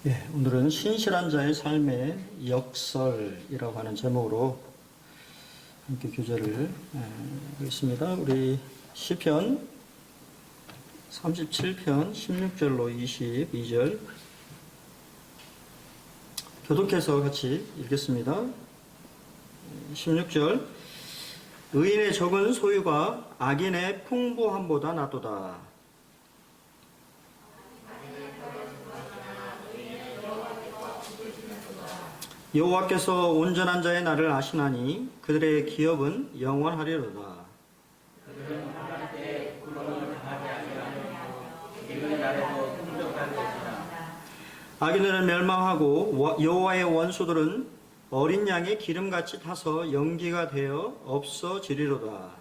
예, 오늘은 신실한 자의 삶의 역설이라고 하는 제목으로 함께 교제를 하겠습니다. 우리 시편 37편 16절로 22절 교독해서 같이 읽겠습니다. 16절 의인의 적은 소유가 악인의 풍부함보다 낫도다. 여호와께서 온전한 자의 날을 아시나니 그들의 기업은 영원하리로다. 그들은 화날 때 부러움을 당하지 아니하며 기근의 날에도 풍족하게 되시나 악인들은 멸망하고 여호와의 원수들은 어린 양의 기름같이 타서 연기가 되어 없어지리로다.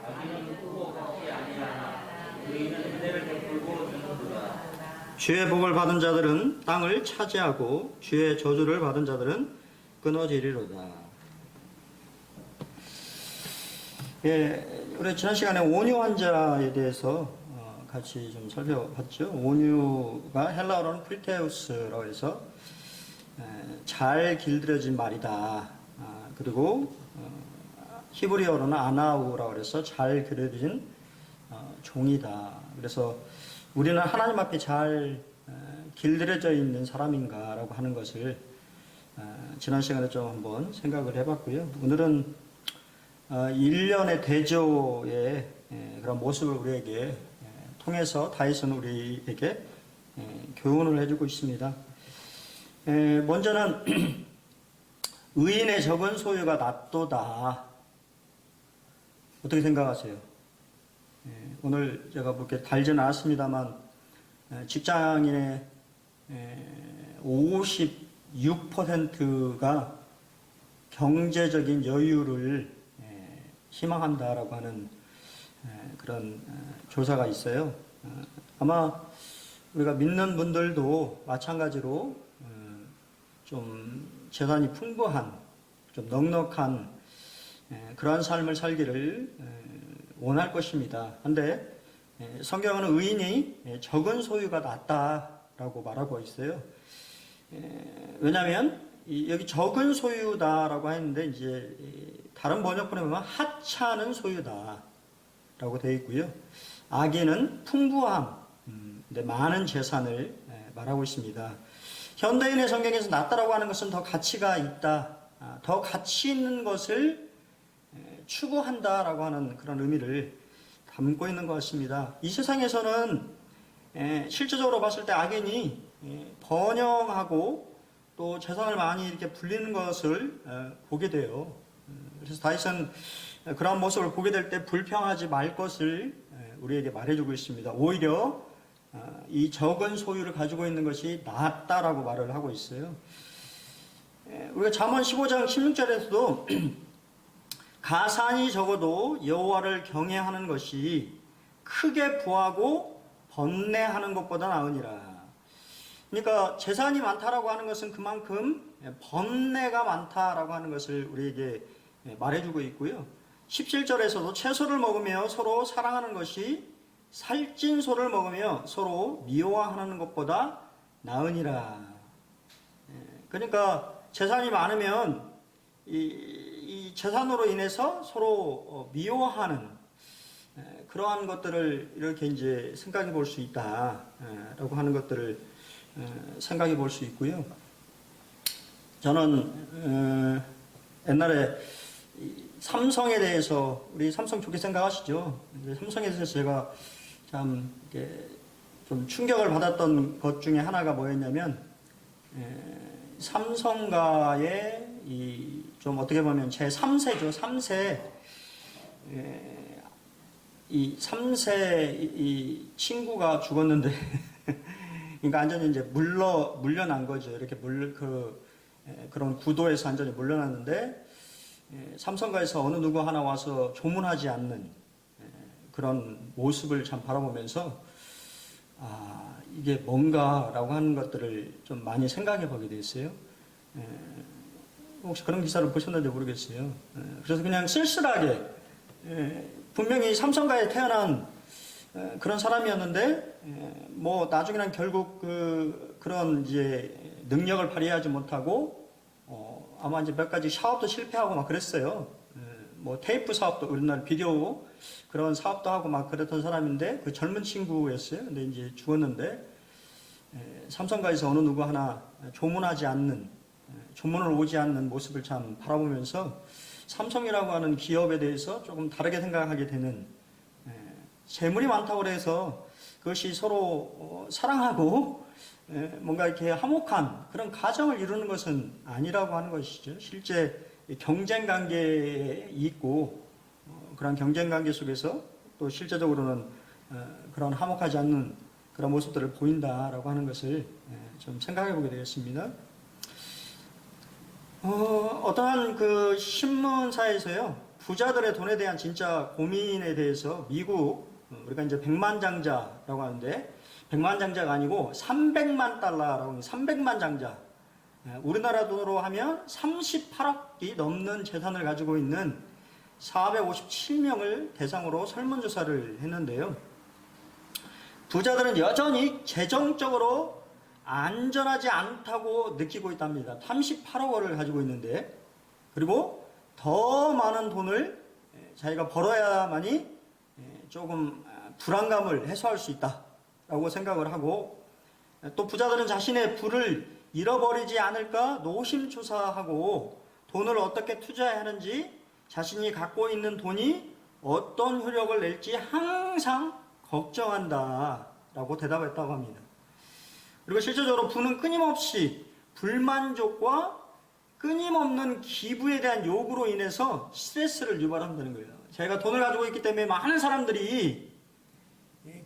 악인은 후보 같지 아니하나 의인은 은혜를 베풀고 주는도다. 주의 복을 받은 자들은 땅을 차지하고 주의 저주를 받은 자들은 끊어지리로다. 예, 우리 지난 시간에 온유 환자에 대해서 같이 좀 살펴봤죠. 온유가 헬라어로는 크리테우스라고 해서 잘 길들여진 말이다. 그리고 히브리어로는 아나우라고 해서 잘 길들여진 종이다. 그래서 우리는 하나님 앞에 잘 길들여져 있는 사람인가라고 하는 것을 지난 시간에 좀 한번 생각을 해봤고요. 오늘은 일련의 대조의 그런 모습을 우리에게 통해서 다윗은 우리에게 교훈을 해주고 있습니다. 먼저는 의인의 적은 소유가 낫도다. 어떻게 생각하세요? 오늘 제가 그렇게 달지는 않았습니다만 직장인의 56%가 경제적인 여유를 희망한다라고 하는 그런 조사가 있어요. 아마 우리가 믿는 분들도 마찬가지로 좀 재산이 풍부한, 좀 넉넉한 그러한 삶을 살기를 원할 것입니다. 그런데 성경은 의인이 적은 소유가 낫다라고 말하고 있어요. 왜냐하면 여기 적은 소유다라고 했는데 이제 다른 번역본에 보면 하찮은 소유다라고 되어 있고요. 악인은 풍부함, 근데 많은 재산을 말하고 있습니다. 현대인의 성경에서 낫다라고 하는 것은 더 가치가 있다, 더 가치 있는 것을 추구한다라고 하는 그런 의미를 담고 있는 것 같습니다. 이 세상에서는 실질적으로 봤을 때 악인이 번영하고 또 재산을 많이 이렇게 불리는 것을 보게 돼요. 그래서 다윗은 그런 모습을 보게 될 때 불평하지 말 것을 우리에게 말해주고 있습니다. 오히려 이 적은 소유를 가지고 있는 것이 낫다라고 말을 하고 있어요. 우리가 잠언 15장 16절에서도 가산이 적어도 여호와를 경외하는 것이 크게 부하고 번뇌하는 것보다 나으니라. 그러니까 재산이 많다라고 하는 것은 그만큼 번뇌가 많다라고 하는 것을 우리에게 말해주고 있고요. 17절에서도 채소를 먹으며 서로 사랑하는 것이 살찐 소를 먹으며 서로 미워하는 것보다 나으니라. 그러니까 재산이 많으면 이 재산으로 인해서 서로 미워하는 그러한 것들을 이렇게 이제 생각해 볼 수 있다라고 하는 것들을 생각해 볼 수 있고요. 저는 옛날에 삼성에 대해서, 우리 삼성 좋게 생각하시죠? 삼성에 대해서 제가 참 이렇게 좀 충격을 받았던 것 중에 하나가 뭐였냐면, 삼성가의 좀 어떻게 보면 제 3세죠. 3세. 이 3세 이 친구가 죽었는데, 그러니까 완전히 이제 물려난 거죠. 이렇게 그런 구도에서 완전히 물려났는데, 삼성가에서 어느 누구 하나 와서 조문하지 않는 그런 모습을 참 바라보면서, 이게 뭔가라고 하는 것들을 좀 많이 생각해 보게 됐어요. 혹시 그런 기사를 보셨는지 모르겠어요. 그래서 그냥 쓸쓸하게, 분명히 삼성가에 태어난 그런 사람이었는데, 뭐 나중에는 결국 그런 이제 능력을 발휘하지 못하고 아마 이제 몇 가지 사업도 실패하고 막 그랬어요. 뭐 테이프 사업도 우리나라 비디오 그런 사업도 하고 막 그랬던 사람인데 그 젊은 친구였어요. 근데 이제 죽었는데 삼성가에서 어느 누구 하나 조문하지 않는 조문을 오지 않는 모습을 참 바라보면서 삼성이라고 하는 기업에 대해서 조금 다르게 생각하게 되는 재물이 많다고 해서 그것이 서로 사랑하고 뭔가 이렇게 화목한 그런 가정을 이루는 것은 아니라고 하는 것이죠. 실제 경쟁 관계에 있고 그런 경쟁 관계 속에서 또 실제적으로는 그런 화목하지 않는 그런 모습들을 보인다라고 하는 것을 좀 생각해 보게 되겠습니다. 어떠한 그 신문사에서요, 부자들의 돈에 대한 진짜 고민에 대해서 미국, 우리가 이제 백만장자라고 하는데, 백만장자가 아니고 300만 달러라고 300만 장자. 우리나라 돈으로 하면 38억이 넘는 재산을 가지고 있는 457명을 대상으로 설문조사를 했는데요. 부자들은 여전히 재정적으로 안전하지 않다고 느끼고 있답니다. 38억 원을 가지고 있는데, 그리고 더 많은 돈을 자기가 벌어야만이 조금 불안감을 해소할 수 있다라고 생각을 하고, 또 부자들은 자신의 부를 잃어버리지 않을까 노심초사하고 돈을 어떻게 투자해야 하는지, 자신이 갖고 있는 돈이 어떤 효력을 낼지 항상 걱정한다라고 대답했다고 합니다. 그리고 실제적으로 부는 끊임없이 불만족과 끊임없는 기부에 대한 요구로 인해서 스트레스를 유발한다는 거예요. 자기가 돈을 가지고 있기 때문에 많은 사람들이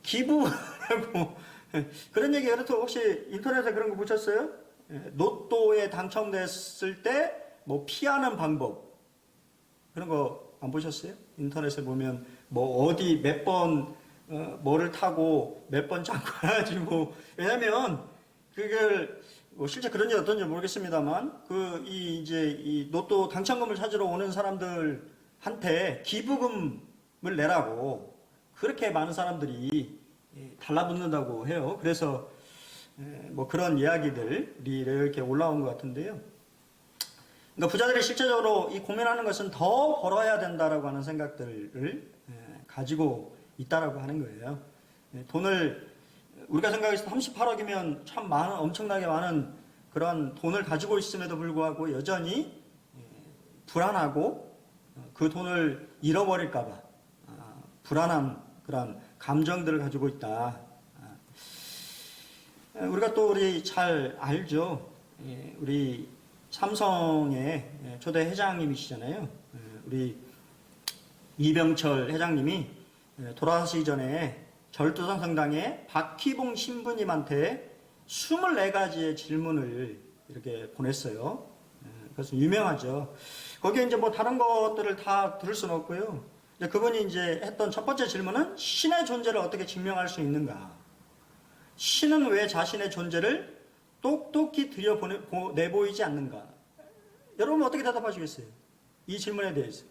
기부하고 그런 얘기 여러분 혹시 인터넷에 그런 거 보셨어요? 로또에 당첨됐을 때 뭐 피하는 방법 그런 거 안 보셨어요? 인터넷에 보면 뭐 어디 몇 번 뭐를 타고 몇 번 잠가가지고 왜냐면 그걸 뭐 실제 그런지 어떤지 모르겠습니다만 이제 이 로또 당첨금을 찾으러 오는 사람들한테 기부금을 내라고 그렇게 많은 사람들이 달라붙는다고 해요. 그래서 뭐 그런 이야기들이 이렇게 올라온 것 같은데요. 그러니까 부자들이 실제적으로 이 고민하는 것은 더 벌어야 된다라고 하는 생각들을 가지고 있다라고 하는 거예요. 돈을 우리가 생각해서 38억이면 참 엄청나게 많은 그런 돈을 가지고 있음에도 불구하고 여전히 불안하고 그 돈을 잃어버릴까봐 불안한 그런 감정들을 가지고 있다. 우리가 또 우리 잘 알죠. 우리 삼성의 초대 회장님이시잖아요. 우리 이병철 회장님이 돌아가시기 전에 절두산 성당에 박희봉 신부님한테 24가지의 질문을 이렇게 보냈어요. 그래서 유명하죠. 거기에 이제 뭐 다른 것들을 다 들을 수는 없고요. 그분이 이제 했던 첫 번째 질문은 신의 존재를 어떻게 증명할 수 있는가? 신은 왜 자신의 존재를 똑똑히 내보이지 않는가? 여러분 어떻게 대답하시겠어요? 이 질문에 대해서.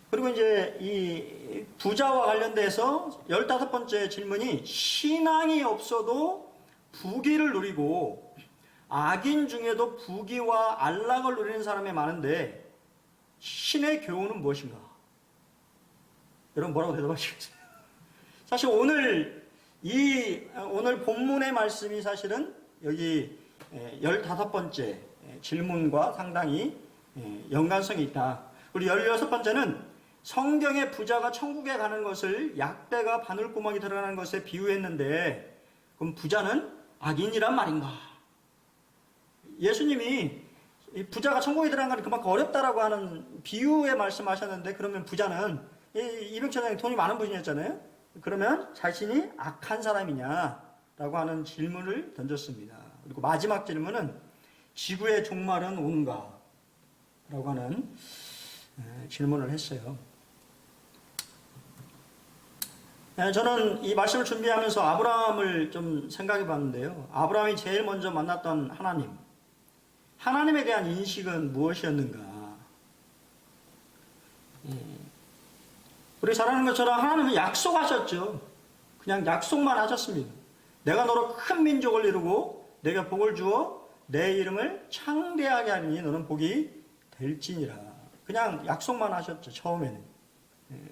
그리고 이제 이 부자와 관련돼서 15번째 질문이 신앙이 없어도 부귀를 누리고 악인 중에도 부귀와 안락을 누리는 사람이 많은데 신의 교훈은 무엇인가? 여러분 뭐라고 대답하시겠어요? 사실 오늘 본문의 말씀이 사실은 여기 15번째 질문과 상당히 연관성이 있다. 그리고 16번째는 성경의 부자가 천국에 가는 것을 약대가 바늘구멍이 들어가는 것에 비유했는데 그럼 부자는 악인이란 말인가? 예수님이 부자가 천국에 들어가는 건 그만큼 어렵다라고 하는 비유에 말씀하셨는데 그러면 부자는 이병철 돈이 많은 분이었잖아요. 그러면 자신이 악한 사람이냐라고 하는 질문을 던졌습니다. 그리고 마지막 질문은 지구의 종말은 오는가? 라고 하는 질문을 했어요. 저는 이 말씀을 준비하면서 아브라함을 좀 생각해 봤는데요. 아브라함이 제일 먼저 만났던 하나님에 대한 인식은 무엇이었는가? 우리 잘 아는 것처럼 하나님은 약속하셨죠. 그냥 약속만 하셨습니다. 내가 너로 큰 민족을 이루고 내게 복을 주어 내 이름을 창대하게 하리니 너는 복이 될지니라. 그냥 약속만 하셨죠, 처음에는.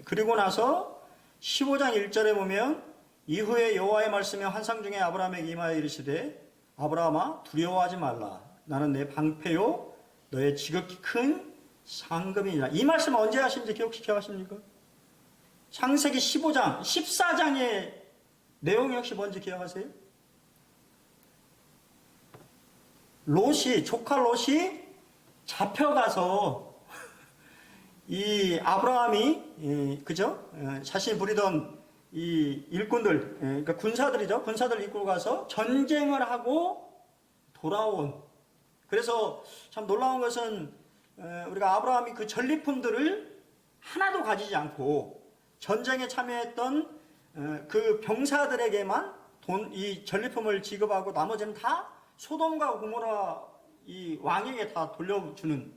그리고 나서 15장 1절에 보면 이후에 여호와의 말씀이 환상 중에 아브라함에게 임하여 이르시되 아브라함아 두려워하지 말라. 나는 내 방패요 너의 지극히 큰 상급이니라. 이 말씀 언제 하신지 기억시켜 하십니까? 창세기 15장, 14장의 내용이 혹시 뭔지 기억하세요? 조카 롯이 잡혀가서 이 아브라함이 그죠? 자신이 부리던 이 일꾼들, 그러니까 군사들이죠. 군사들 이끌고 가서 전쟁을 하고 돌아온. 그래서 참 놀라운 것은 우리가 아브라함이 그 전리품들을 하나도 가지지 않고 전쟁에 참여했던 그 병사들에게만 이 전리품을 지급하고 나머지는 다 소돔과 고모라 이 왕에게 다 돌려주는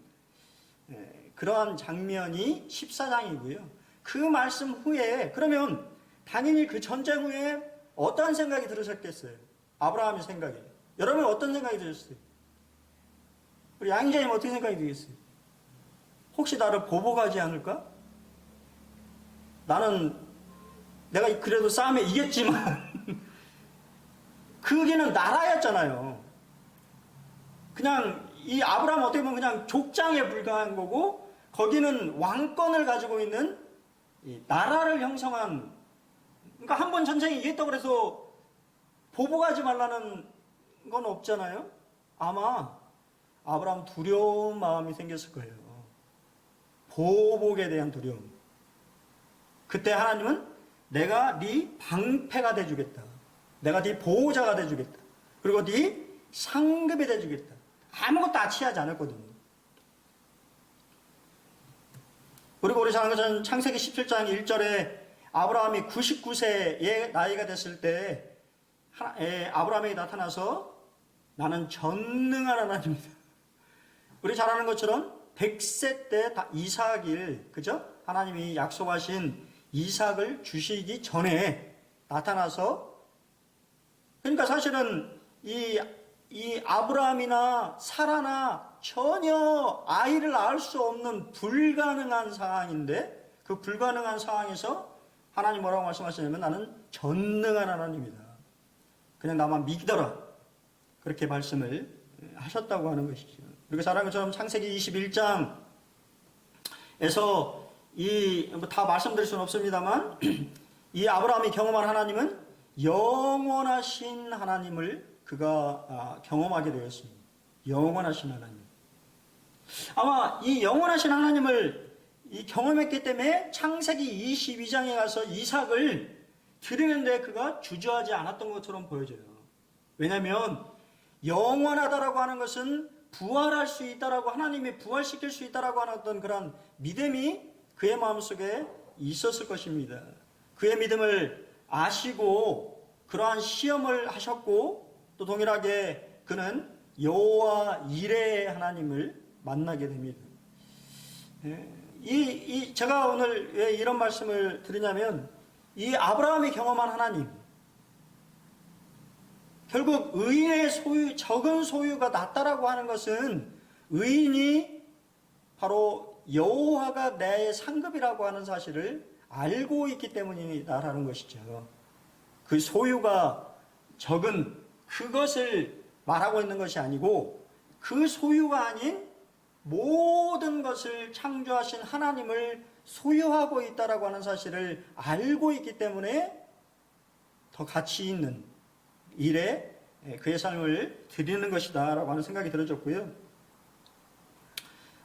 그러한 장면이 14장이고요. 그 말씀 후에 그러면 당연히 그 전쟁 후에 어떠한 생각이 들으셨겠어요? 아브라함의 생각이. 여러분 어떤 생각이 들었어요? 우리 양자님 어떻게 생각이 들겠어요? 혹시 나를 보복하지 않을까? 내가 그래도 싸움에 이겼지만 그게는 나라였잖아요. 그냥 이 아브라함 어떻게 보면 그냥 족장에 불과한 거고 거기는 왕권을 가지고 있는 나라를 형성한, 그러니까 한 번 전쟁에 이겼다고 해서 보복하지 말라는 건 없잖아요. 아마 아브라함 두려운 마음이 생겼을 거예요. 보복에 대한 두려움. 그때 하나님은 내가 네 방패가 돼주겠다. 내가 네 보호자가 돼주겠다. 그리고 네 상급이 돼주겠다. 아무것도 아치하지 않았거든요. 그리고 우리 잘 아는 것은 창세기 17장 1절에 아브라함이 99세의 나이가 됐을 때 아브라함에게 나타나서 나는 전능한 하나님이다. 우리 잘 아는 것처럼 100세 때 이삭을, 그죠? 하나님이 약속하신 이삭을 주시기 전에 나타나서, 그러니까 사실은 이 아브라함이나 사라나 전혀 아이를 낳을 수 없는 불가능한 상황인데 그 불가능한 상황에서 하나님 뭐라고 말씀하시냐면 나는 전능한 하나님이다. 그냥 나만 믿어라. 그렇게 말씀을 하셨다고 하는 것이죠. 그리고 잘 아는 것처럼 창세기 21장에서 다 말씀드릴 수는 없습니다만 이 아브라함이 경험한 하나님은 영원하신 하나님을 그가 경험하게 되었습니다. 영원하신 하나님. 아마 이 영원하신 하나님을 경험했기 때문에 창세기 22장에 가서 이삭을 드리는데 그가 주저하지 않았던 것처럼 보여져요. 왜냐하면 영원하다라고 하는 것은 부활할 수 있다라고, 하나님이 부활시킬 수 있다라고 하는 어떤 그런 믿음이 그의 마음속에 있었을 것입니다. 그의 믿음을 아시고 그러한 시험을 하셨고 또 동일하게 그는 여호와 이레의 하나님을 만나게 됩니다. 제가 오늘 왜 이런 말씀을 드리냐면 이 아브라함이 경험한 하나님, 결국 의인의 적은 소유가 낫다라고 하는 것은 의인이 바로 여호와가 내 상급이라고 하는 사실을 알고 있기 때문이다라는 것이죠. 그 소유가 적은 그것을 말하고 있는 것이 아니고 그 소유가 아닌 모든 것을 창조하신 하나님을 소유하고 있다라고 하는 사실을 알고 있기 때문에 더 가치 있는 일에 그의 삶을 드리는 것이다 라고 하는 생각이 들어졌고요.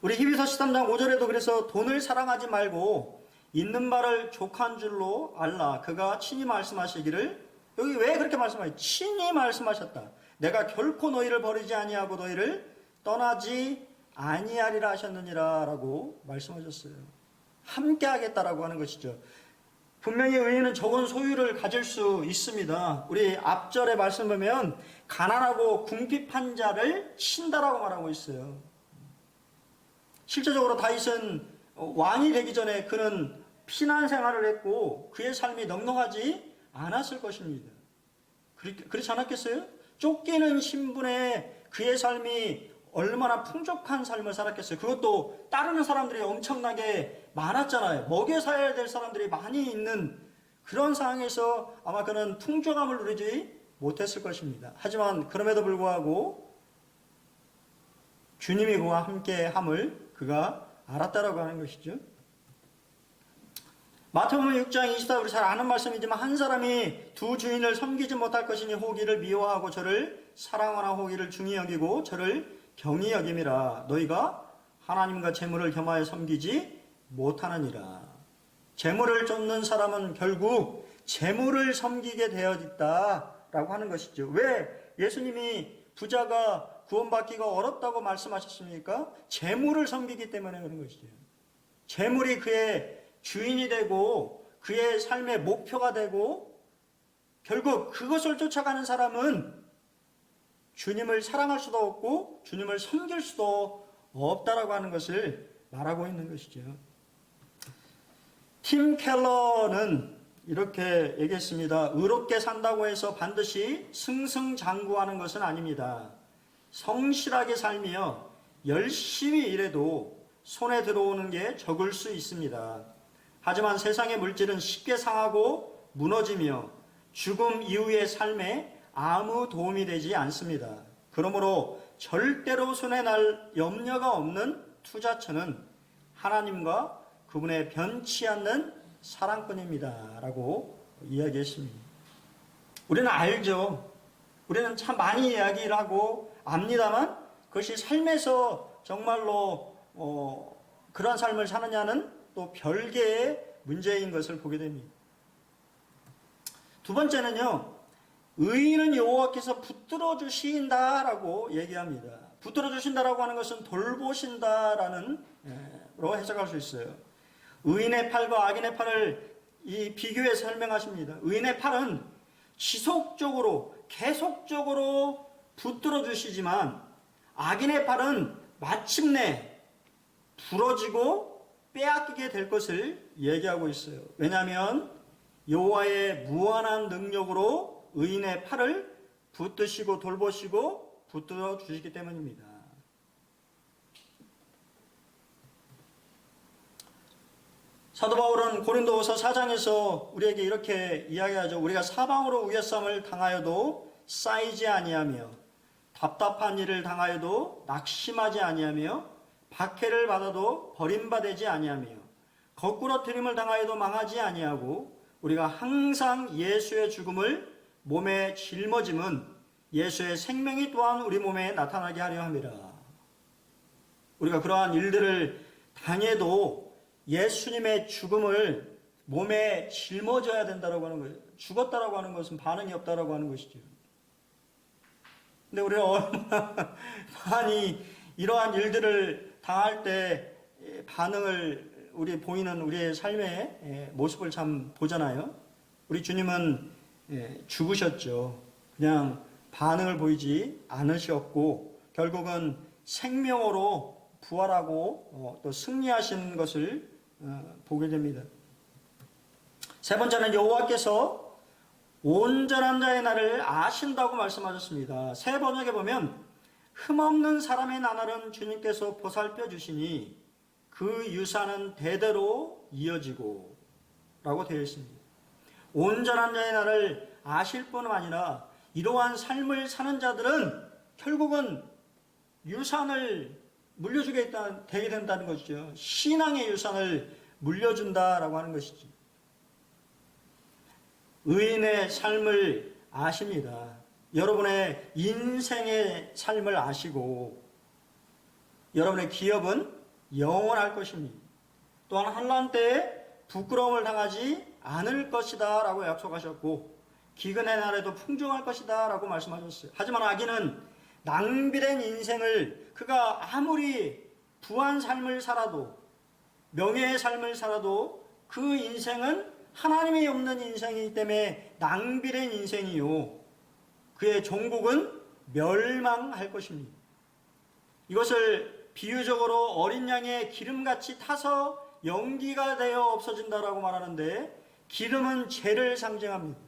우리 히브리서 13장 5절에도 그래서 돈을 사랑하지 말고 있는 바를 족한 줄로 알라. 그가 친히 말씀하시기를, 여기 왜 그렇게 말씀하셨어요? 친히 말씀하셨다. 내가 결코 너희를 버리지 아니하고 너희를 떠나지 아니하리라 하셨느니라 라고 말씀하셨어요. 함께 하겠다라고 하는 것이죠. 분명히 의인은 적은 소유를 가질 수 있습니다. 우리 앞절에 말씀 보면 가난하고 궁핍한 자를 친다라고 말하고 있어요. 실제적으로 다윗은 왕이 되기 전에 그는 피난 생활을 했고 그의 삶이 넉넉하지 않았을 것입니다. 그렇지 않았겠어요? 쫓기는 신분의 그의 삶이 얼마나 풍족한 삶을 살았겠어요. 그것도 따르는 사람들이 엄청나게 많았잖아요. 먹여 살아야 될 사람들이 많이 있는 그런 상황에서 아마 그는 풍족함을 누리지 못했을 것입니다. 하지만 그럼에도 불구하고 주님이 그와 함께함을 그가 알았다라고 하는 것이죠. 마태복음 6장 24절 우리 잘 아는 말씀이지만 한 사람이 두 주인을 섬기지 못할 것이니 호기를 미워하고 저를 사랑하나 호기를 중히 여기고 저를 경히 여김이라. 너희가 하나님과 재물을 겸하여 섬기지 못하느니라. 재물을 쫓는 사람은 결국 재물을 섬기게 되어 있다라고 하는 것이죠. 왜 예수님이 부자가 구원받기가 어렵다고 말씀하셨습니까? 재물을 섬기기 때문에 그런 것이죠. 재물이 그의 주인이 되고 그의 삶의 목표가 되고 결국 그것을 쫓아가는 사람은 주님을 사랑할 수도 없고 주님을 섬길 수도 없다라고 하는 것을 말하고 있는 것이죠. 팀 켈러는 이렇게 얘기했습니다. 의롭게 산다고 해서 반드시 승승장구하는 것은 아닙니다. 성실하게 살며 열심히 일해도 손에 들어오는 게 적을 수 있습니다. 하지만 세상의 물질은 쉽게 상하고 무너지며 죽음 이후의 삶에 아무 도움이 되지 않습니다. 그러므로 절대로 손에 날 염려가 없는 투자처는 하나님과 그분의 변치 않는 사랑꾼입니다. 라고 이야기했습니다. 우리는 알죠. 우리는 참 많이 이야기를 하고 압니다만 그것이 삶에서 정말로 그러한 삶을 사느냐는 또 별개의 문제인 것을 보게 됩니다. 두 번째는요. 의인은 여호와께서 붙들어 주신다라고 얘기합니다. 붙들어 주신다라고 하는 것은 돌보신다라는 로 해석할 수 있어요. 의인의 팔과 악인의 팔을 이 비교해서 설명하십니다. 의인의 팔은 지속적으로 계속적으로 붙들어 주시지만 악인의 팔은 마침내 부러지고 빼앗기게 될 것을 얘기하고 있어요. 왜냐하면 여호와의 무한한 능력으로 의인의 팔을 붙드시고 돌보시고 붙들어 주시기 때문입니다. 사도 바울은 고린도후서 4장에서 우리에게 이렇게 이야기하죠. 우리가 사방으로 우겨쌈을 당하여도 쌓이지 아니하며 답답한 일을 당하여도 낙심하지 아니하며 박해를 받아도 버림받지 아니하며 거꾸로 트림을 당하여도 망하지 아니하고 우리가 항상 예수의 죽음을 몸에 짊어짐은 예수의 생명이 또한 우리 몸에 나타나게 하려 함이라. 우리가 그러한 일들을 당해도 예수님의 죽음을 몸에 짊어져야 된다라고 하는 거예요. 죽었다라고 하는 것은 반응이 없다라고 하는 것이죠. 근데 우리가 얼마나 많이 이러한 일들을 당할 때 반응을 보이는 우리의 삶의 모습을 참 보잖아요. 우리 주님은 죽으셨죠. 그냥 반응을 보이지 않으셨고 결국은 생명으로 부활하고 또 승리하신 것을 보게 됩니다. 세 번째는 여호와께서 온전한 자의 날을 아신다고 말씀하셨습니다. 새 번역에 보면 흠없는 사람의 나날은 주님께서 보살펴 주시니 그 유산은 대대로 이어지고 라고 되어 있습니다. 온전한 자의 날을 아실 뿐만 아니라 이러한 삶을 사는 자들은 결국은 유산을 물려주게 되게 된다는 것이죠. 신앙의 유산을 물려준다라고 하는 것이죠. 의인의 삶을 아십니다. 여러분의 인생의 삶을 아시고 여러분의 기업은 영원할 것입니다. 또한 환난 때에 부끄러움을 당하지 않을 것이다 라고 약속하셨고 기근의 날에도 풍성할 것이다 라고 말씀하셨어요. 하지만 악인은 낭비된 인생을 그가 아무리 부한 삶을 살아도 명예의 삶을 살아도 그 인생은 하나님이 없는 인생이기 때문에 낭비된 인생이요 그의 종국은 멸망할 것입니다. 이것을 비유적으로 어린 양의 기름같이 타서 연기가 되어 없어진다라고 말하는데 기름은 죄를 상징합니다.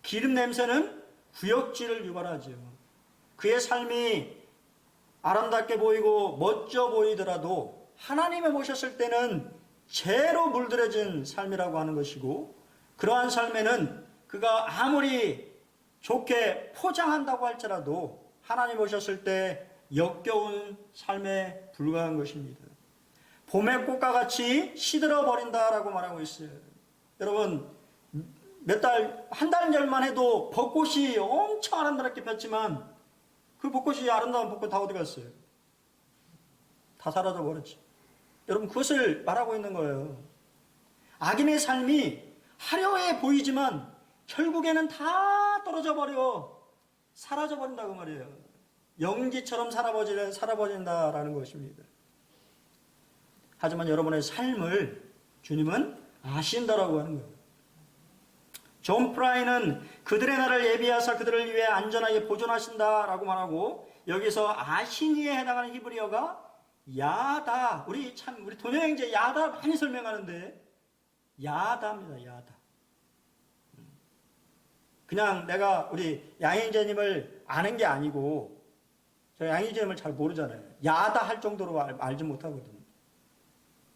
기름 냄새는 구역질을 유발하죠. 그의 삶이 아름답게 보이고 멋져 보이더라도 하나님에 모셨을 때는 죄로 물들여진 삶이라고 하는 것이고, 그러한 삶에는 그가 아무리 좋게 포장한다고 할지라도 하나님 오셨을 때 역겨운 삶에 불과한 것입니다. 봄의 꽃과 같이 시들어 버린다라고 말하고 있어요. 여러분, 한 달 전만 해도 벚꽃이 엄청 아름답게 폈지만 그 벚꽃이, 아름다운 벚꽃 다 어디 갔어요? 다 사라져 버렸지. 여러분, 그것을 말하고 있는 거예요. 악인의 삶이 화려해 보이지만 결국에는 다 떨어져 버려, 사라져 버린다고 말이에요. 연기처럼 사라버린다라는 것입니다. 하지만 여러분의 삶을 주님은 아신다라고 하는 거예요. 존 프라이는 그들의 날을 예비하사 그들을 위해 안전하게 보존하신다라고 말하고, 여기서 아시니에 해당하는 히브리어가 야다. 우리 도녀행제 야다 많이 설명하는데 야다입니다. 야다. 그냥 내가 우리 양희재님을 아는 게 아니고, 저 양희재님을 잘 모르잖아요. 야다 할 정도로 알지 못하거든요.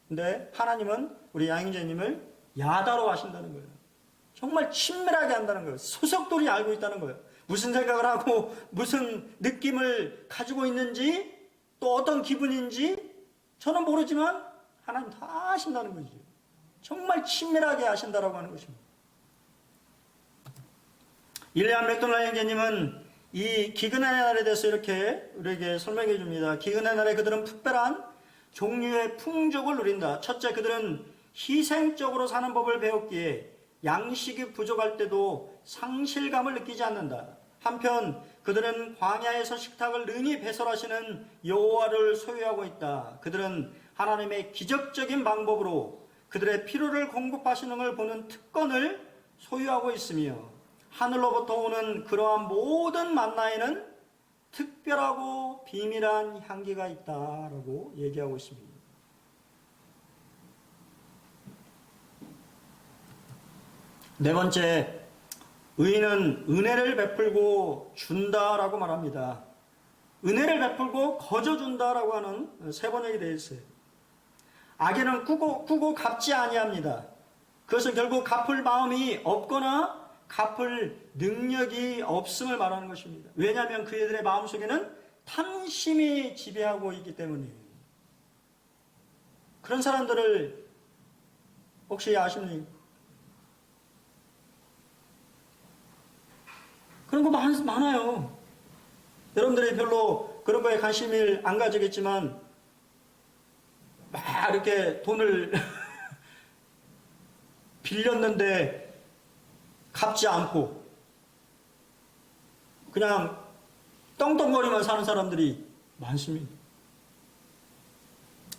근데 하나님은 우리 양희재님을 야다로 아신다는 거예요. 정말 친밀하게 한다는 거예요. 소석돌이 알고 있다는 거예요. 무슨 생각을 하고 무슨 느낌을 가지고 있는지, 또 어떤 기분인지 저는 모르지만 하나님 다 아신다는 거죠. 정말 친밀하게 아신다라고 하는 것입니다. 일리안 맥도날드 형제님은 이 기근의 날에 대해서 이렇게 우리에게 설명해 줍니다. 기근의 날에 그들은 특별한 종류의 풍족을 누린다. 첫째, 그들은 희생적으로 사는 법을 배웠기에 양식이 부족할 때도 상실감을 느끼지 않는다. 한편 그들은 광야에서 식탁을 능히 배설하시는 여호와를 소유하고 있다. 그들은 하나님의 기적적인 방법으로 그들의 필요를 공급하시는 걸 보는 특권을 소유하고 있으며, 하늘로부터 오는 그러한 모든 만나에는 특별하고 비밀한 향기가 있다라고 얘기하고 있습니다. 네 번째, 의인은 은혜를 베풀고 준다라고 말합니다. 은혜를 베풀고 거저준다라고 하는 세 번역이 되어 있어요. 악인은 꾸고 갚지 아니합니다. 그것은 결국 갚을 마음이 없거나 갚을 능력이 없음을 말하는 것입니다. 왜냐하면 그들의 마음속에는 탐심이 지배하고 있기 때문이에요. 그런 사람들을 혹시 아십니까? 그런 거 많아요. 여러분들이 별로 그런 거에 관심을 안 가지겠지만, 막 이렇게 돈을 빌렸는데 갚지 않고 그냥 떵떵거리만 사는 사람들이 많습니다.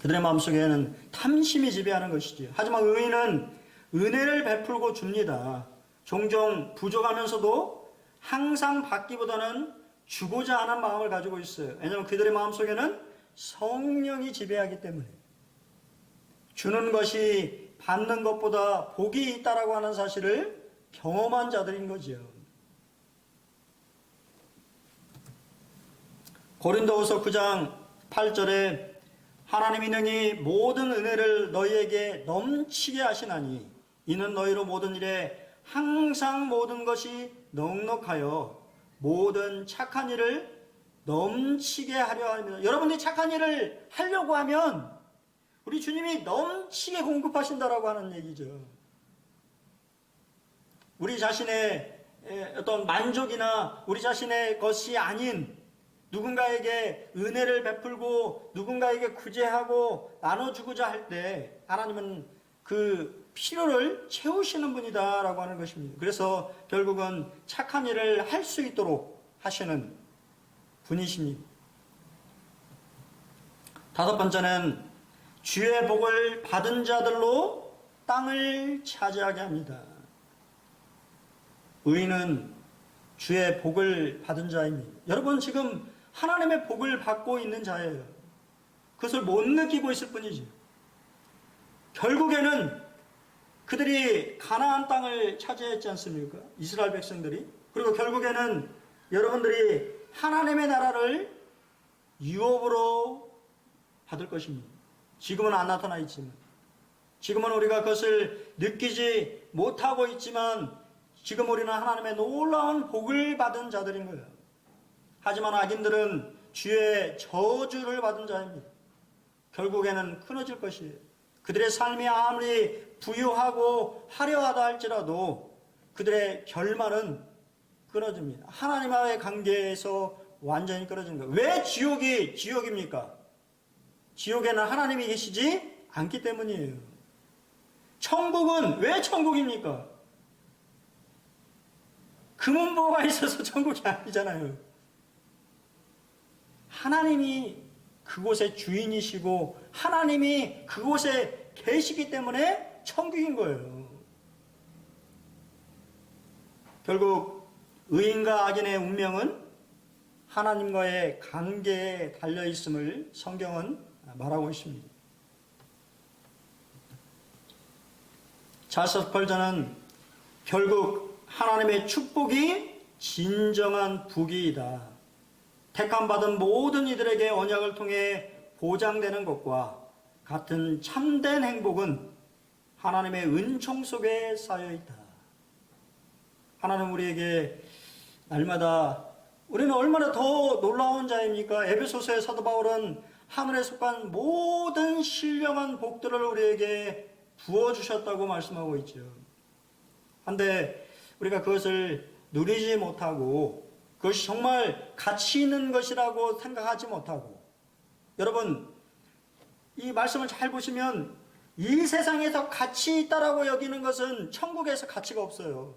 그들의 마음속에는 탐심이 지배하는 것이지요. 하지만 의인은 은혜를 베풀고 줍니다. 종종 부족하면서도 항상 받기보다는 주고자 하는 마음을 가지고 있어요. 왜냐하면 그들의 마음속에는 성령이 지배하기 때문에. 주는 것이 받는 것보다 복이 있다라고 하는 사실을 경험한 자들인 거죠. 고린도후서 9장 8절에 하나님이 능히 모든 은혜를 너희에게 넘치게 하시나니 이는 너희로 모든 일에 항상 모든 것이 넉넉하여 모든 착한 일을 넘치게 하려 합니다. 여러분들이 착한 일을 하려고 하면 우리 주님이 넘치게 공급하신다라고 하는 얘기죠. 우리 자신의 어떤 만족이나 우리 자신의 것이 아닌 누군가에게 은혜를 베풀고 누군가에게 구제하고 나눠주고자 할 때 하나님은 그 필요를 채우시는 분이다라고 하는 것입니다. 그래서 결국은 착한 일을 할 수 있도록 하시는 분이십니다. 다섯 번째는 주의 복을 받은 자들로 땅을 차지하게 합니다. 의인은 주의 복을 받은 자입니다. 여러분 지금 하나님의 복을 받고 있는 자예요. 그것을 못 느끼고 있을 뿐이지. 결국에는 그들이 가나안 땅을 차지했지 않습니까? 이스라엘 백성들이. 그리고 결국에는 여러분들이 하나님의 나라를 유업으로 받을 것입니다. 지금은 안 나타나 있지만, 지금은 우리가 그것을 느끼지 못하고 있지만, 지금 우리는 하나님의 놀라운 복을 받은 자들인 거예요. 하지만 악인들은 주의 저주를 받은 자입니다. 결국에는 끊어질 것이에요. 그들의 삶이 아무리 부유하고 화려하다 할지라도 그들의 결말은 끊어집니다. 하나님과의 관계에서 완전히 끊어지는 거예요. 왜 지옥이 지옥입니까? 지옥에는 하나님이 계시지 않기 때문이에요. 천국은 왜 천국입니까? 금은보가 있어서 천국이 아니잖아요. 하나님이 그곳의 주인이시고 하나님이 그곳에 계시기 때문에 천국인 거예요. 결국 의인과 악인의 운명은 하나님과의 관계에 달려있음을 성경은 말하고 있습니다. 찰스 스펄전은 결국 하나님의 축복이 진정한 복이다. 택함받은 모든 이들에게 언약을 통해 보장되는 것과 같은 참된 행복은 하나님의 은총 속에 쌓여있다. 하나님 우리에게 날마다 우리는 얼마나 더 놀라운 자입니까? 에베소서의 사도 바울은 하늘에 속한 모든 신령한 복들을 우리에게 부어주셨다고 말씀하고 있죠. 그런데 우리가 그것을 누리지 못하고 그것이 정말 가치 있는 것이라고 생각하지 못하고, 여러분 이 말씀을 잘 보시면 이 세상에서 가치 있다라고 여기는 것은 천국에서 가치가 없어요.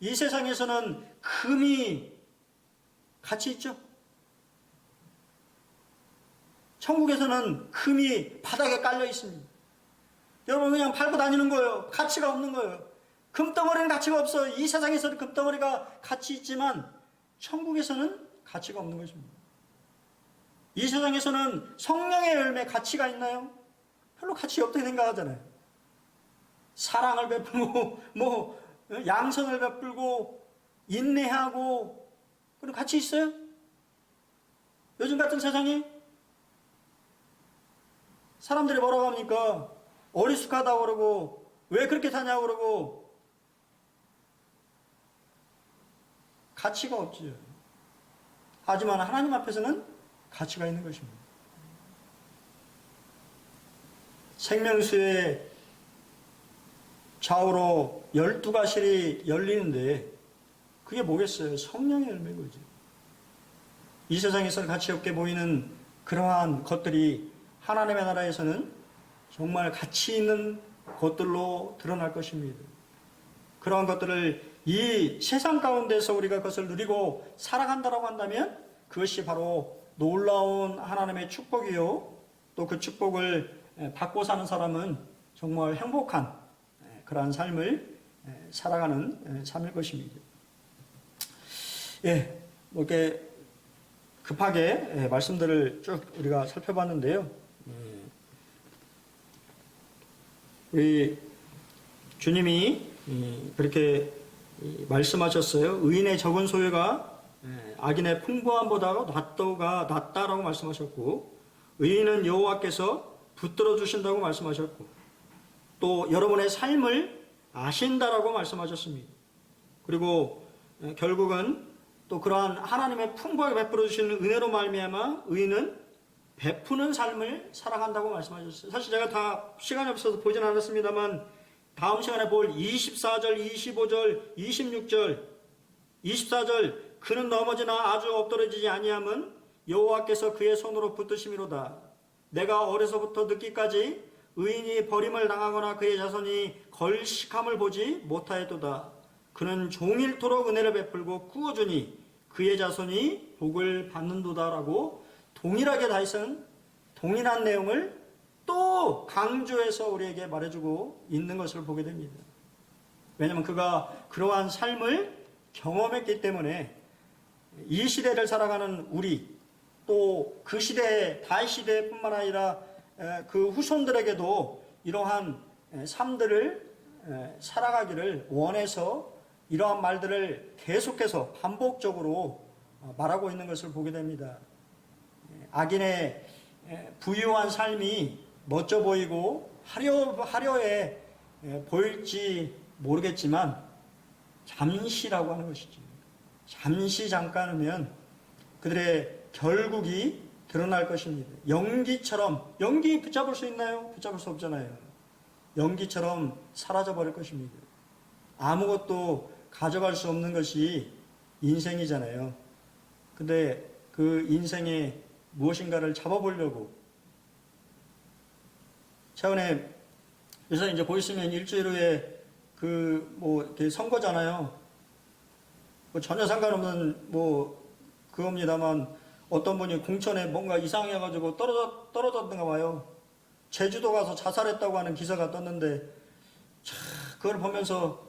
이 세상에서는 금이 가치 있죠? 천국에서는 금이 바닥에 깔려 있습니다. 여러분 그냥 밟고 다니는 거예요. 가치가 없는 거예요. 금덩어리는 가치가 없어요. 이 세상에서는 금덩어리가 가치 있지만 천국에서는 가치가 없는 것입니다. 이 세상에서는 성령의 열매 가치가 있나요? 별로 가치 없다고 생각하잖아요. 사랑을 베풀고 양선을 베풀고 인내하고 그런 가치 있어요? 요즘 같은 세상에 사람들이 뭐라고 합니까? 어리숙하다고 그러고 왜 그렇게 사냐고 그러고 가치가 없죠. 하지만 하나님 앞에서는 가치가 있는 것입니다. 생명수의 좌우로 12가실이 열리는데 그게 뭐겠어요? 성령의 열매인 거죠. 이 세상에서는 가치 없게 보이는 그러한 것들이 하나님의 나라에서는 정말 가치 있는 것들로 드러날 것입니다. 그러한 것들을 이 세상 가운데서 우리가 그것을 누리고 살아간다고 한다면 그것이 바로 놀라운 하나님의 축복이요. 또 그 축복을 받고 사는 사람은 정말 행복한 그러한 삶을 살아가는 삶일 것입니다. 예, 이렇게 급하게 말씀들을 쭉 우리가 살펴봤는데요. 우리 주님이 그렇게 말씀하셨어요. 의인의 적은 소유가 악인의 풍부함보다 낫다라고 말씀하셨고, 의인은 여호와께서 붙들어 주신다고 말씀하셨고, 또 여러분의 삶을 아신다라고 말씀하셨습니다. 그리고 결국은 또 그러한 하나님의 풍부하게 베풀어 주시는 은혜로 말미암아 의인은 베푸는 삶을 살아간다고 말씀하셨어요. 사실 제가 다 시간이 없어서 보진 않았습니다만 다음 시간에 볼 24절, 25절, 26절, 24절 그는 넘어지나 아주 엎드러지지 아니함은 여호와께서 그의 손으로 붙드심이로다. 내가 어려서부터 늙기까지 의인이 버림을 당하거나 그의 자손이 걸식함을 보지 못하였도다. 그는 종일토록 은혜를 베풀고 구워주니 그의 자손이 복을 받는도다라고 동일하게 다윗은 동일한 내용을 또 강조해서 우리에게 말해주고 있는 것을 보게 됩니다. 왜냐하면 그가 그러한 삶을 경험했기 때문에 이 시대를 살아가는 우리, 또 그 시대, 다윗 시대뿐만 아니라 그 후손들에게도 이러한 삶들을 살아가기를 원해서 이러한 말들을 계속해서 반복적으로 말하고 있는 것을 보게 됩니다. 악인의 부유한 삶이 멋져 보이고 화려해 보일지 모르겠지만 잠시라고 하는 것이지. 잠시 잠깐이면 그들의 결국이 드러날 것입니다. 연기처럼, 연기 붙잡을 수 있나요? 붙잡을 수 없잖아요. 연기처럼 사라져버릴 것입니다. 아무것도 가져갈 수 없는 것이 인생이잖아요. 근데 그 인생에 무엇인가를 잡아보려고 최근에 요새 이제 보시면 일주일 후에 이렇게 선거잖아요. 전혀 상관없는 그겁니다만 어떤 분이 공천에 뭔가 이상해가지고 떨어졌던가 봐요. 제주도 가서 자살했다고 하는 기사가 떴는데 그걸 보면서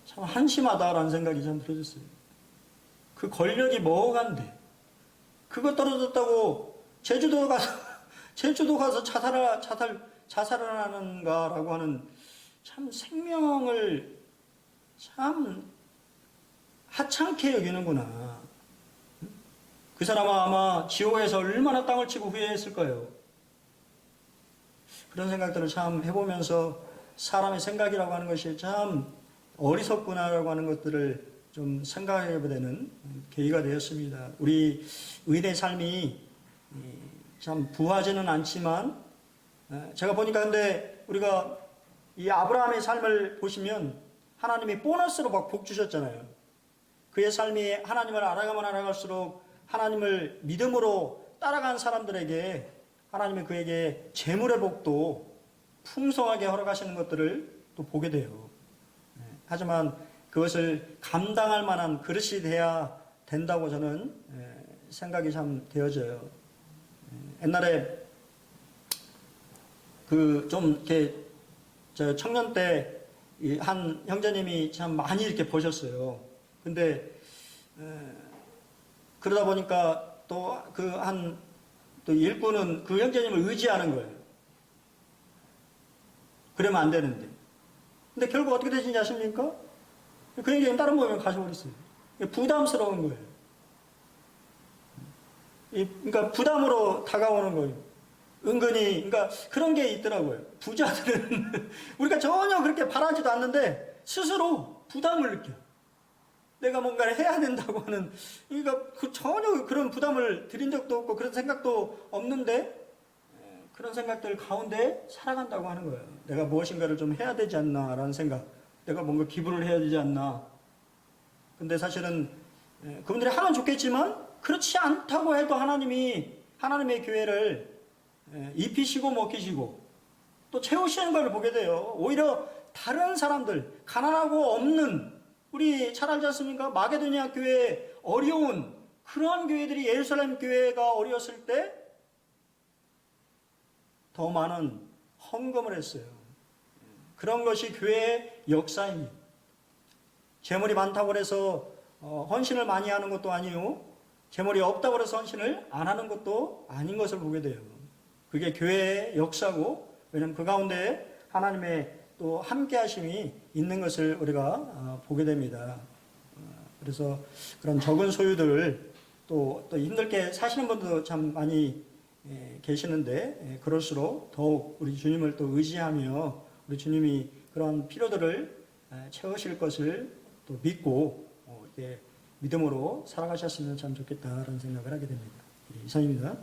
참 한심하다라는 생각이 참 들어졌어요. 그 권력이 뭐간데 그거 떨어졌다고 제주도 가서 자살을 하는가라고 하는 참 생명을 참 하찮게 여기는구나. 그 사람은 아마 지옥에서 얼마나 땅을 치고 후회했을 거예요. 그런 생각들을 참 해보면서 사람의 생각이라고 하는 것이 참 어리석구나라고 하는 것들을 좀 생각해보게 되는 계기가 되었습니다. 우리 의인의 삶이 참 부하지는 않지만 제가 보니까 근데 우리가 이 아브라함의 삶을 보시면 하나님이 보너스로 막 복 주셨잖아요. 그의 삶이 하나님을 알아가면 알아갈수록 하나님을 믿음으로 따라간 사람들에게 하나님이 그에게 재물의 복도 풍성하게 허락하시는 것들을 또 보게 돼요. 하지만 그것을 감당할 만한 그릇이 돼야 된다고 저는 생각이 참 되어져요. 옛날에 좀 이렇게 청년 때 한 형제님이 참 많이 이렇게 보셨어요. 근데 그러다 보니까 또 일꾼은 그 형제님을 의지하는 거예요. 그러면 안 되는데. 근데 결국 어떻게 되신지 아십니까? 그 형제님 다른 모임에 가셔버렸어요. 부담스러운 거예요. 그러니까 부담으로 다가오는 거예요. 은근히, 그러니까 그런 게 있더라고요. 부자들은 우리가 전혀 그렇게 바라지도 않는데 스스로 부담을 느껴요. 내가 뭔가를 해야 된다고 하는, 그러니까 전혀 그런 부담을 드린 적도 없고 그런 생각도 없는데 그런 생각들 가운데 살아간다고 하는 거예요. 내가 무엇인가를 좀 해야 되지 않나라는 생각, 내가 뭔가 기부를 해야 되지 않나. 근데 사실은 그분들이 하면 좋겠지만 그렇지 않다고 해도 하나님의 교회를 입히시고 먹히시고 또 채우시는 걸 보게 돼요. 오히려 다른 사람들, 가난하고 없는, 우리 잘 알지 않습니까? 마게도니아 교회 어려운 그러한 교회들이 예루살렘 교회가 어려웠을 때 더 많은 헌금을 했어요. 그런 것이 교회의 역사입니다. 재물이 많다고 해서 헌신을 많이 하는 것도 아니요, 재물이 없다고 해서 헌신을 안 하는 것도 아닌 것을 보게 돼요. 그게 교회의 역사고, 왜냐하면 그 가운데 하나님의 또 함께 하심이 있는 것을 우리가 보게 됩니다. 그래서 그런 적은 소유들, 또 힘들게 사시는 분도 참 많이 계시는데 그럴수록 더욱 우리 주님을 또 의지하며 우리 주님이 그런 필요들을 채우실 것을 또 믿고 믿음으로 살아가셨으면 참 좋겠다라는 생각을 하게 됩니다. 이상입니다.